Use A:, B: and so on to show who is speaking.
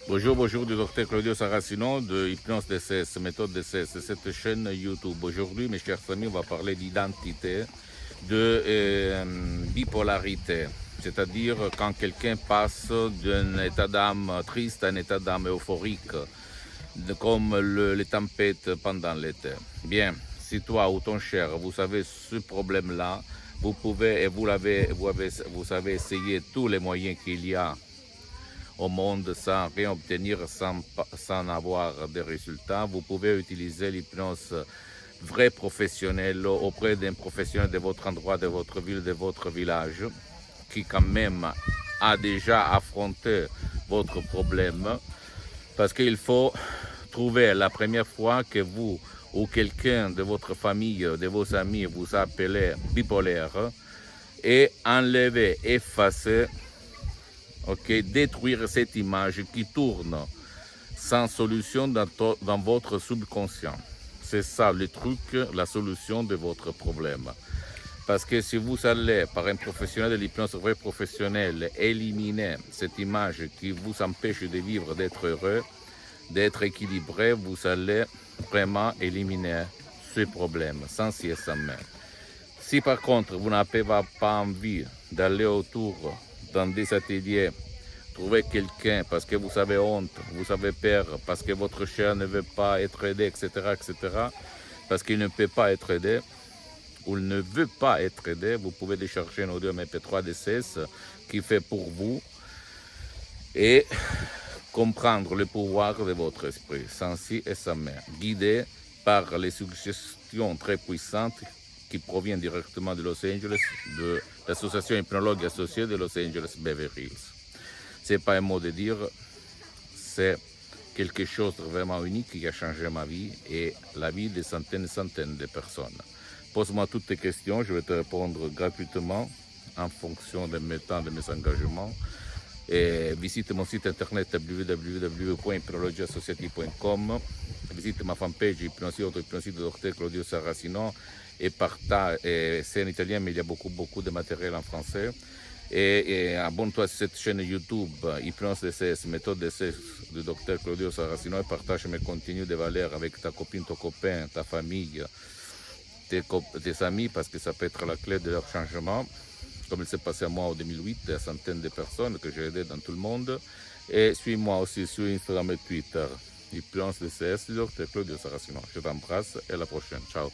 A: Bonjour, bonjour du docteur Claudio Saracino de Hypnose DCS, méthode DCS, de cette chaîne YouTube. Aujourd'hui, mes chers amis, on va parler d'identité, de bipolarité, c'est-à-dire quand quelqu'un passe d'un état d'âme triste à un état d'âme euphorique, comme les tempêtes pendant l'été. Bien, si toi ou ton cher, vous avez ce problème-là, vous pouvez et vous avez essayé tous les moyens qu'il y a au monde sans rien obtenir, sans avoir de résultats. Vous pouvez utiliser l'hypnose vrai professionnelle auprès d'un professionnel de votre endroit, de votre ville, de votre village, qui quand même a déjà affronté votre problème. Parce qu'il faut trouver la première fois que vous ou quelqu'un de votre famille, de vos amis vous appelez bipolaire, et enlever, effacer, détruire cette image qui tourne sans solution dans votre subconscient. C'est ça le truc, la solution de votre problème. Parce que si vous allez, par un professionnel de l'hypnose, vrai professionnel, éliminer cette image qui vous empêche de vivre, d'être heureux, d'être équilibré, vous allez vraiment éliminer ce problème, sans si et sans mais. Si par contre vous n'avez pas envie d'aller autour dans des ateliers, trouver quelqu'un parce que vous avez honte, vous avez peur, parce que votre chien ne veut pas être aidé, etc., parce qu'il ne peut pas être aidé, ou il ne veut pas être aidé, vous pouvez décharger un audio MP3 DCS qui fait pour vous et comprendre le pouvoir de votre esprit, sans si et sans mais, guidé par les suggestions très puissantes qui proviennent directement de Los Angeles, de l'association hypnologue associée de Los Angeles Beverly Hills. C'est pas un mot de dire, c'est quelque chose de vraiment unique qui a changé ma vie et la vie de centaines et centaines de personnes. Pose-moi toutes tes questions, je vais te répondre gratuitement en fonction de mes temps, de mes engagements. Et visite mon site internet www.hypnologieassociative.com, visite ma fanpage Hypnosie Auto-Hypnosie de Dr Claudio Saracino et partage, c'est en italien mais il y a beaucoup de matériel en français. Et abonne-toi à cette chaîne YouTube Hypnose DCS, méthode DCS du Dr Claudio Saracino et partage mes contenus de valeur avec ta copine, ton copain, ta famille, tes amis, parce que ça peut être la clé de leur changement, comme il s'est passé à moi en 2008, à centaines de personnes que j'ai aidées dans tout le monde. Et suis-moi aussi sur Instagram et Twitter, Hypnose DCS du Dr Claudio Saracino. Je t'embrasse et à la prochaine. Ciao.